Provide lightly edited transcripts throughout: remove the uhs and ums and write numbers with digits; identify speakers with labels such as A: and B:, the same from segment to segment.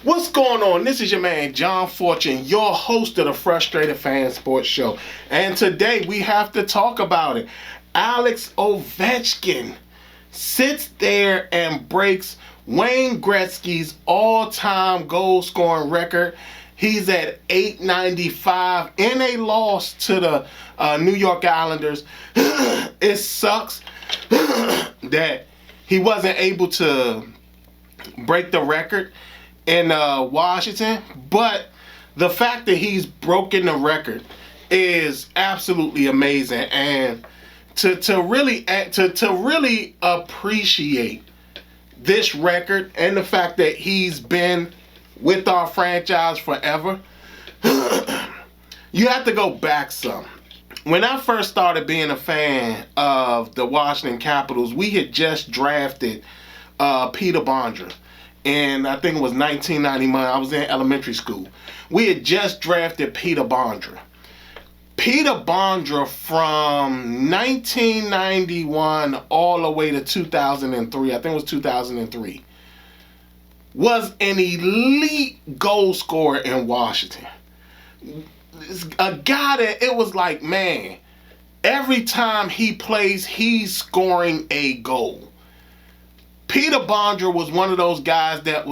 A: What's going on? This is your man John Fortune, your host of the Frustrated Fan Sports Show. And today we have to talk about it. Alex Ovechkin sits there and breaks Wayne Gretzky's all-time goal-scoring record. He's at 895 in a loss to the New York Islanders. It sucks that he wasn't able to break the record in Washington, but the fact that he's broken the record is absolutely amazing, and to really appreciate this record and the fact that he's been with our franchise forever, you have to go back some. When I first started being a fan of the Washington Capitals, we had just drafted Peter Bondra. And I think it was 1991. I was in elementary school. We had just drafted Peter Bondra. Peter Bondra from 1991 all the way to 2003, I think it was 2003, was an elite goal scorer in Washington. A guy that it was like, man, every time he plays, he's scoring a goal. Peter Bondra was one of those guys that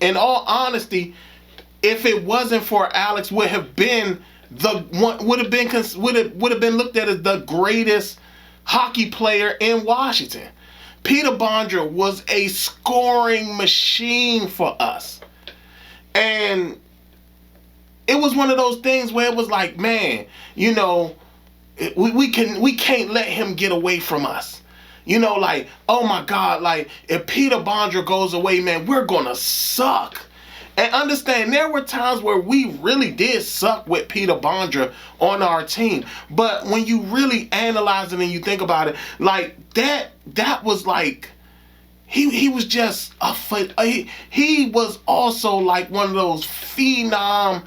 A: in all honesty, if it wasn't for Alex, would have been looked at as the greatest hockey player in Washington. Peter Bondra was a scoring machine for us. And it was one of those things where it was like, man, you know, we can't let him get away from us. You know, like, oh my God, like, if Peter Bondra goes away, man, we're gonna suck. And understand, there were times where we really did suck with Peter Bondra on our team. But when you really analyze it and you think about it, like, that was like, he was just he was also like one of those phenom,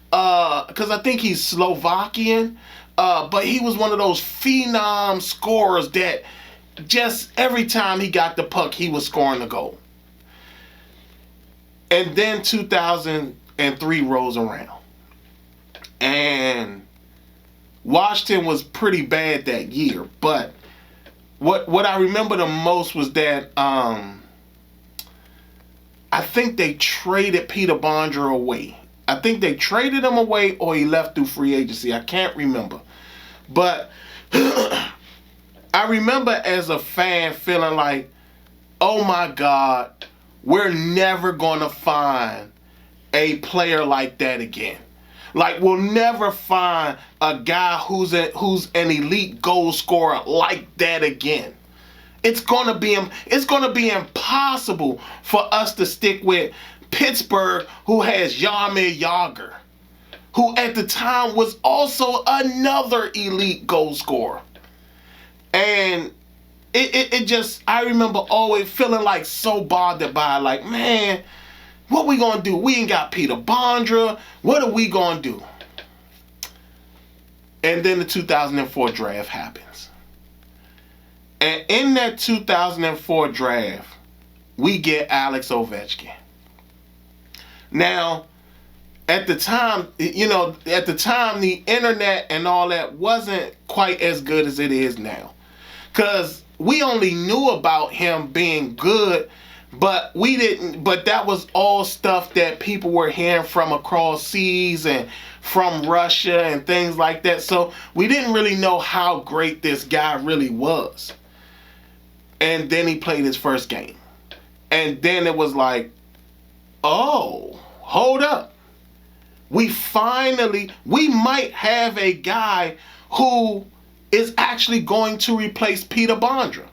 A: because I think he's Slovakian, but he was one of those phenom scorers that just every time he got the puck, he was scoring a goal. And then 2003 rolls around. And Washington was pretty bad that year. But what I remember the most was that I think they traded Peter Bondra away. I think they traded him away or he left through free agency. I can't remember. But I remember as a fan feeling like, oh my God, we're never going to find a player like that again. Like, we'll never find a guy who's an elite goal scorer like that again. It's going to be impossible for us to stick with Pittsburgh, who has Jaromir Jagr, who at the time was also another elite goal scorer. And it just, I remember always feeling like so bothered by, like, man, what we gonna do? We ain't got Peter Bondra. What are we gonna do? And then the 2004 draft happens. And in that 2004 draft, we get Alex Ovechkin. Now, at the time, the internet and all that wasn't quite as good as it is now. Because we only knew about him being good, but that was all stuff that people were hearing from across seas and from Russia and things like that. So we didn't really know how great this guy really was. And then he played his first game. And then it was like, oh, hold up. We might have a guy who is actually going to replace Peter Bondra.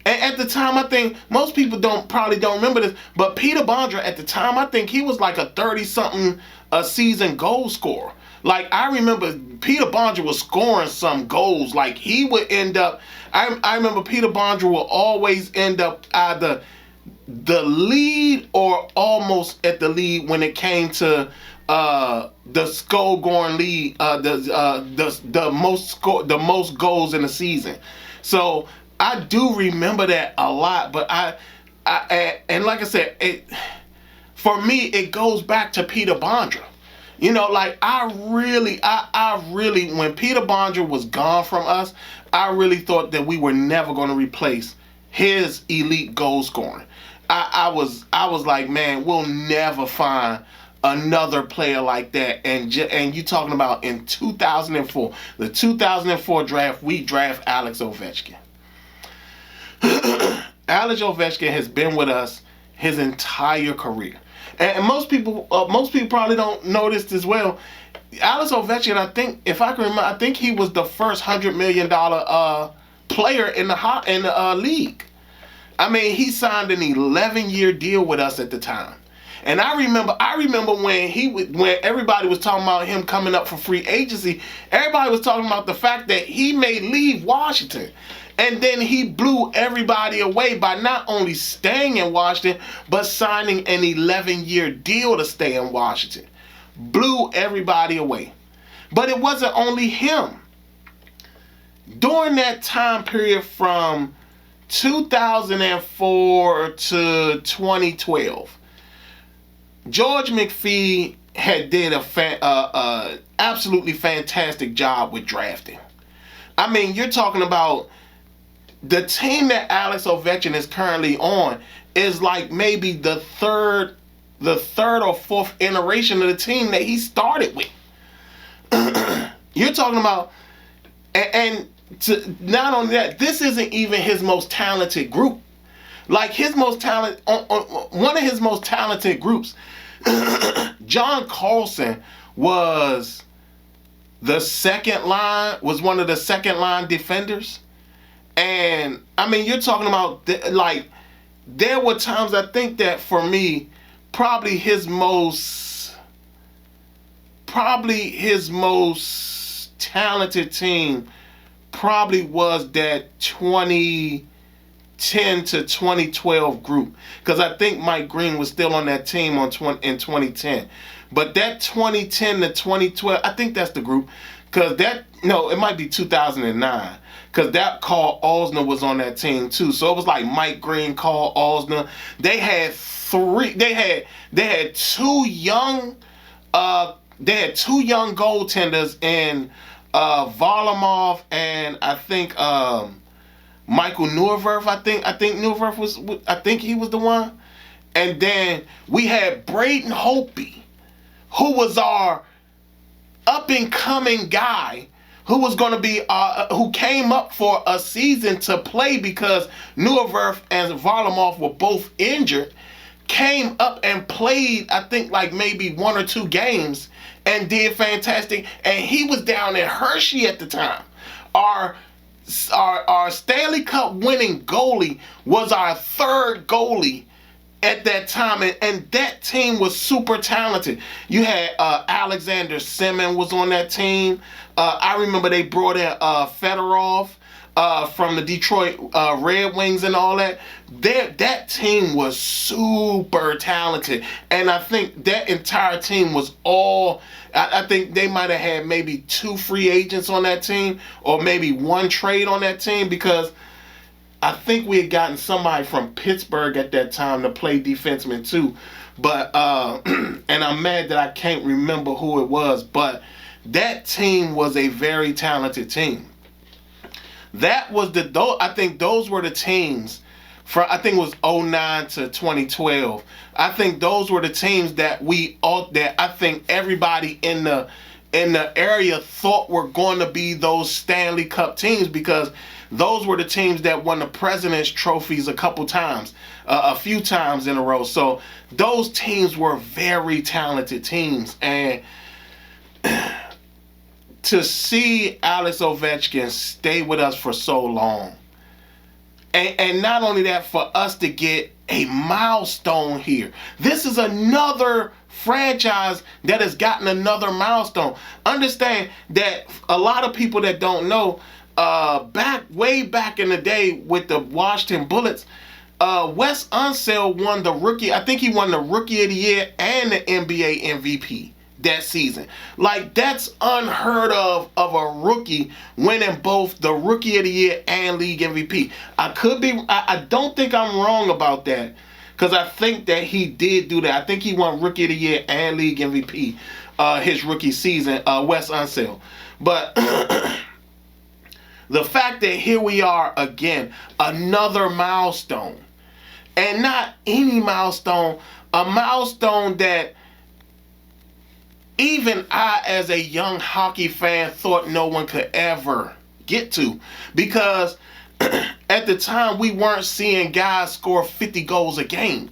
A: And at the time, I think most people probably don't remember this, but Peter Bondra at the time, I think he was like a 30-something a season goal scorer. Like, I remember Peter Bondra was scoring some goals. Like, he would end up, I remember Peter Bondra will always end up either the lead or almost at the lead when it came to the goal scoring lead, the most goals in the season. So I do remember that a lot. But and like I said, for me it goes back to Peter Bondra. You know, like I really, when Peter Bondra was gone from us, I really thought that we were never going to replace his elite goal scoring. I was like, man, we'll never find another player like that. And you talking about in 2004, the 2004 draft, we draft Alex Ovechkin. Alex Ovechkin has been with us his entire career. And most people probably don't know this as well. Alex Ovechkin, I think, if I can remember, I think he was the first $100 million player in the league. I mean, he signed an 11-year deal with us at the time. And I remember when everybody was talking about him coming up for free agency, everybody was talking about the fact that he may leave Washington. And then he blew everybody away by not only staying in Washington, but signing an 11-year deal to stay in Washington. Blew everybody away. But it wasn't only him. During that time period from 2004 to 2012, George McPhee had did a absolutely fantastic job with drafting. I mean, you're talking about the team that Alex Ovechkin is currently on is like maybe the third or fourth iteration of the team that he started with. You're talking about, and not only that, this isn't even his most talented group. Like his most talent, one of his most talented groups, John Carlson was one of the second line defenders. And I mean, you're talking about like there were times I think that for me, probably his most talented team probably was that 2010 to 2012 group, because I think Mike Green was still on that team in 2010. But that 2010 to 2012, I think that's the group, because it might be 2009. Because that Carl Osner was on that team too. So it was like Mike Green, Carl Osner. They had two young goaltenders in Varlamov and I think Michael Neuwirth. I think Neuwirth he was the one. And then we had Braden Holtby, who was our up and coming guy, who was going to be, who came up for a season to play because Neuwirth and Varlamov were both injured, came up and played, I think, like maybe 1 or 2 games and did fantastic. And he was down in Hershey at the time. Our Stanley Cup winning goalie was our third goalie at that time, and that team was super talented. You had Alexander Semin was on that team. I remember they brought in Fedorov from the Detroit Red Wings and all that. That team was super talented, and I think that entire team was all. I think they might have had maybe 2 free agents on that team, or maybe 1 trade on that team, because I think we had gotten somebody from Pittsburgh at that time to play defenseman too. But and I'm mad that I can't remember who it was, but that team was a very talented team. I think those were the teams I think it was 2009 to 2012. I think those were the teams that I think everybody in the area thought were going to be those Stanley Cup teams, because those were the teams that won the President's trophies a few times in a row. So those teams were very talented teams. And to see Alex Ovechkin stay with us for so long, and not only that, for us to get a milestone here. This is another franchise that has gotten another milestone. Understand that a lot of people that don't know, way back in the day with the Washington Bullets, Wes Unseld won the rookie. I think he won the Rookie of the Year and the NBA MVP that season. Like, that's unheard of a rookie winning both the Rookie of the Year and League MVP. I don't think I'm wrong about that, because I think that he did do that. I think he won Rookie of the Year and League MVP his rookie season, Wes Unseld. But the fact that here we are again, another milestone, and not any milestone, a milestone that even I, as a young hockey fan, thought no one could ever get to. Because at the time, we weren't seeing guys score 50 goals a game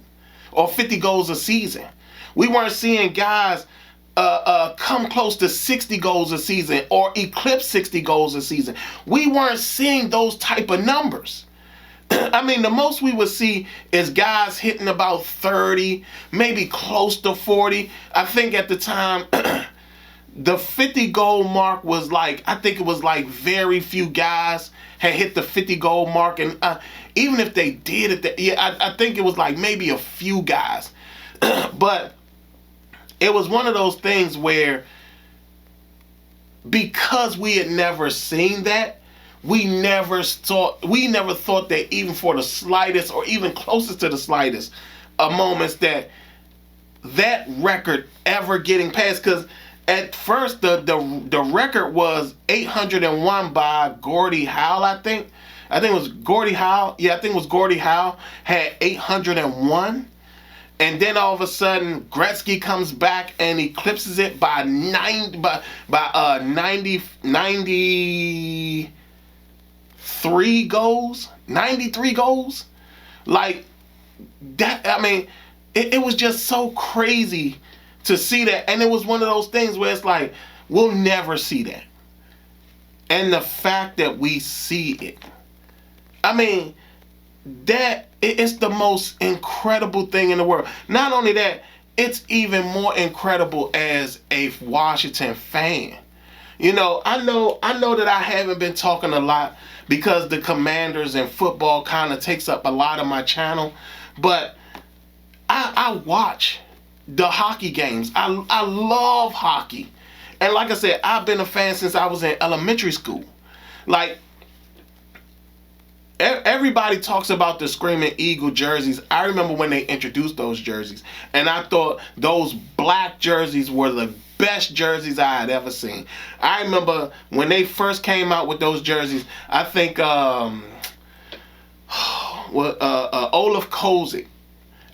A: or 50 goals a season. We weren't seeing guys come close to 60 goals a season or eclipse 60 goals a season. We weren't seeing those type of numbers. I mean, the most we would see is guys hitting about 30, maybe close to 40. I think at the time, the 50 goal mark was like, I think it was like very few guys had hit the 50 goal mark. And even if they did it, I think it was like maybe a few guys. But it was one of those things where, because we had never seen that, we never thought that even for the slightest or even closest to the slightest moments that record ever getting passed. Because at first the record was 801 by Gordie Howe, I think it was Gordie Howe. Yeah, I think it was Gordie Howe had 801. And then all of a sudden, Gretzky comes back and eclipses it by 93 goals. Like that, I mean, it was just so crazy to see that. And it was one of those things where it's like, we'll never see that. And the fact that we see it, I mean, that it's the most incredible thing in the world. Not only that, it's even more incredible as a Washington fan. You know, I know that I haven't been talking a lot because the Commanders and football kind of takes up a lot of my channel, but I watch the hockey games. I love hockey. And like I said, I've been a fan since I was in elementary school. Like, everybody talks about the Screaming Eagle jerseys. I remember when they introduced those jerseys, and I thought those black jerseys were the best jerseys I had ever seen. I remember when they first came out with those jerseys, I think Olaf Kozik.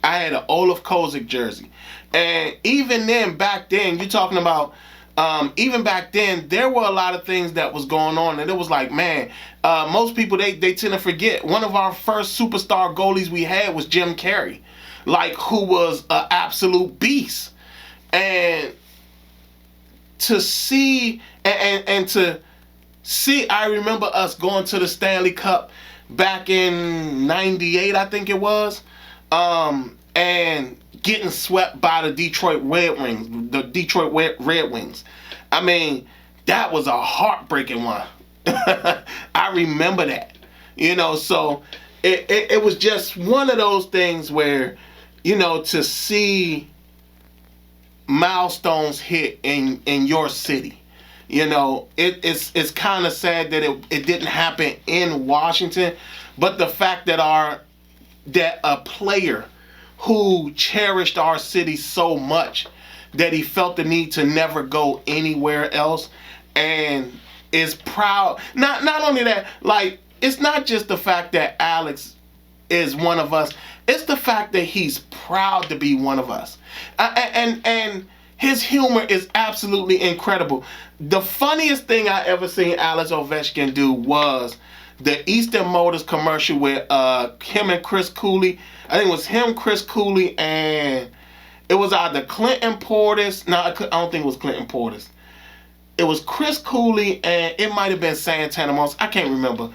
A: I had an Olaf Kozik jersey. And even then, back then, you're talking about, even back then, there were a lot of things that was going on. And it was like, man, most people, they tend to forget. One of our first superstar goalies we had was Jim Carrey, like, who was an absolute beast. And to see, and to see, I remember us going to the Stanley Cup back in 98, I think it was, and getting swept by the Detroit Red Wings. I mean, that was a heartbreaking one. I remember that. You know, so it was just one of those things where, you know, to see milestones hit in your city, you know, it's kind of sad that it didn't happen in Washington, but the fact that a player who cherished our city so much that he felt the need to never go anywhere else and is proud. Not only that, like, it's not just the fact that Alex is one of us, it's the fact that he's proud to be one of us. And his humor is absolutely incredible. The funniest thing I ever seen Alex Ovechkin do was the Eastern Motors commercial with him and Chris Cooley. I think it was him, Chris Cooley, and it was either Clinton Portis. No, I don't think it was Clinton Portis. It was Chris Cooley, and it might have been Santana Moss. I can't remember.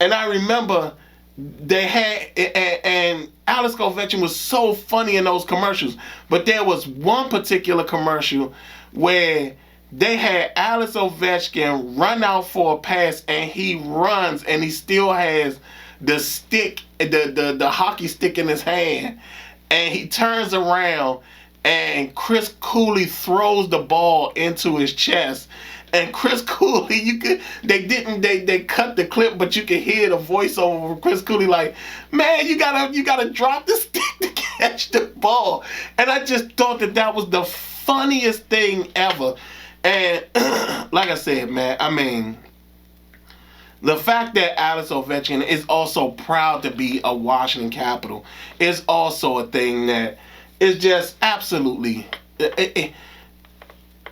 A: And I remember they had, and Alex Ovechkin was so funny in those commercials. But there was one particular commercial where they had Alex Ovechkin run out for a pass, and he runs, and he still has the stick, the hockey stick in his hand, and he turns around, and Chris Cooley throws the ball into his chest. And Chris Cooley, they cut the clip, but you can hear the voiceover from Chris Cooley like, man, you gotta drop the stick to catch the ball. And I just thought that was the funniest thing ever. And like I said, man, I mean, the fact that Alex Ovechkin is also proud to be a Washington Captial is also a thing that is just absolutely,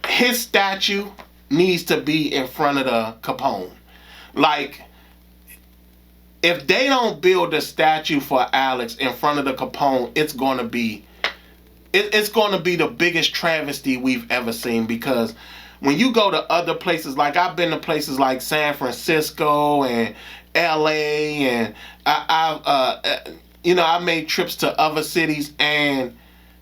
A: his statue needs to be in front of the Capone. Like, if they don't build a statue for Alex in front of the Capone, it's going to be the biggest travesty we've ever seen. Because when you go to other places, like I've been to places like San Francisco and LA, and I made trips to other cities, and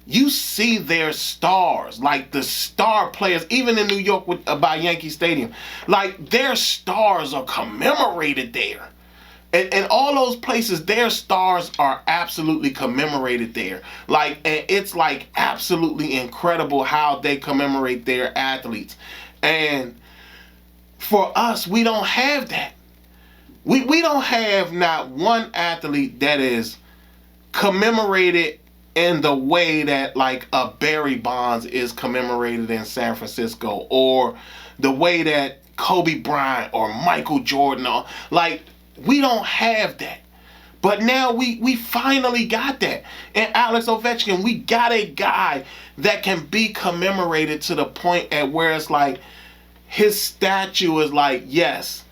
A: you see their stars, like the star players, even in New York by Yankee Stadium, like their stars are commemorated there. And all those places, their stars are absolutely commemorated there. Like, and it's like absolutely incredible how they commemorate their athletes. And for us, we don't have that. We don't have not one athlete that is commemorated in the way that like a Barry Bonds is commemorated in San Francisco, or the way that Kobe Bryant or Michael Jordan are. Like, we don't have that. But now we finally got that. And Alex Ovechkin, we got a guy that can be commemorated to the point at where it's like his statue is like, yes,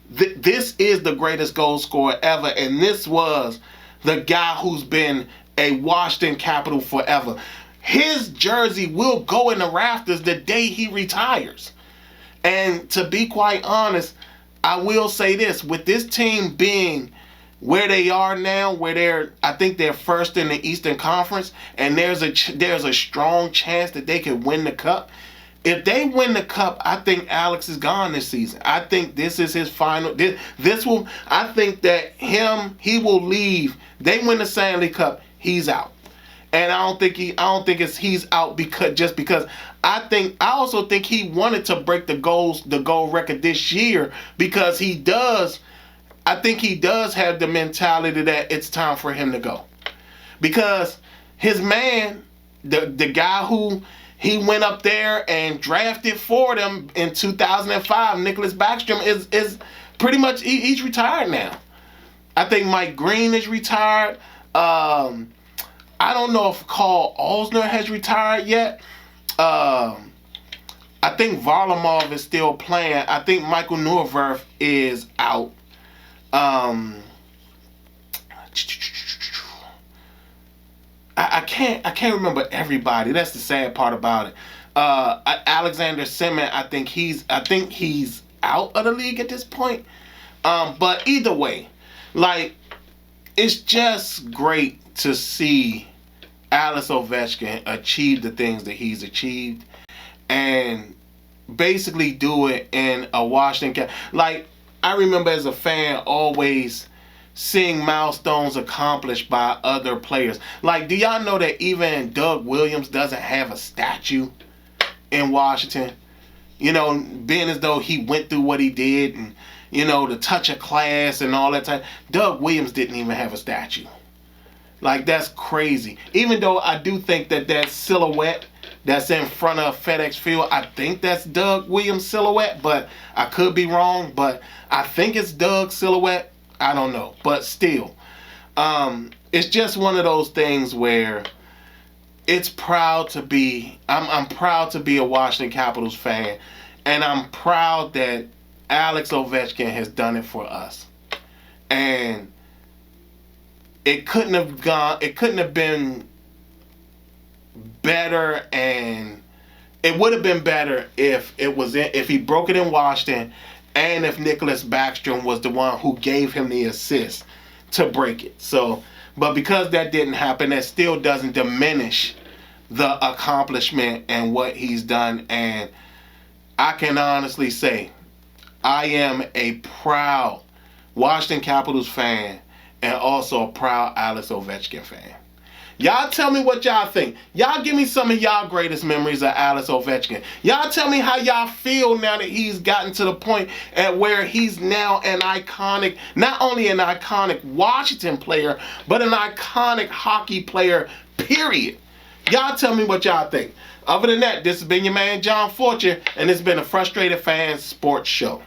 A: this is the greatest goal scorer ever, and this was the guy who's been a Washington Captial forever. His jersey will go in the rafters the day he retires. And to be quite honest, I will say this, with this team being where they are now, where I think they're first in the Eastern Conference, and there's a strong chance that they could win the cup. If they win the cup, I think Alex is gone this season. I think this is his final. I think that he will leave. They win the Stanley Cup, he's out. And I don't think he's out because I also think he wanted to break the goal record this year, because I think he does have the mentality that it's time for him to go. Because his man, the guy who he went up there and drafted for them in 2005, Nicholas Backstrom, is pretty much, he's retired now. I think Mike Green is retired. I don't know if Carl Osner has retired yet. I think Varlamov is still playing. I think Michael Neuwirth is out. I can't remember everybody. That's the sad part about it. Alexander Semin, I think he's out of the league at this point. But either way, like, it's just great to see Alex Ovechkin achieve the things that he's achieved, and basically do it in a Washington. Like, I remember as a fan always seeing milestones accomplished by other players. Like, do y'all know that even Doug Williams doesn't have a statue in Washington? You know, being as though he went through what he did, and, you know, the touch of class and all that time. Doug Williams didn't even have a statue. Like, that's crazy. Even though I do think that silhouette that's in front of FedEx Field, I think that's Doug Williams' silhouette, but I could be wrong. But I think it's Doug's silhouette. I don't know. But still, it's just one of those things where it's proud to be, I'm proud to be a Washington Capitals fan, and I'm proud that Alex Ovechkin has done it for us. And it couldn't have been better, and it would have been better if he broke it in Washington, and if Nicholas Backstrom was the one who gave him the assist to break it. So, but because that didn't happen, that still doesn't diminish the accomplishment and what he's done. And I can honestly say I am a proud Washington Capitals fan and also a proud Alex Ovechkin fan. Y'all tell me what y'all think. Y'all give me some of y'all greatest memories of Alex Ovechkin. Y'all tell me how y'all feel now that he's gotten to the point at where he's now an iconic, not only an iconic Washington player, but an iconic hockey player, period. Y'all tell me what y'all think. Other than that, this has been your man John Fortune, and it's been a Frustrated Fan Sports Show.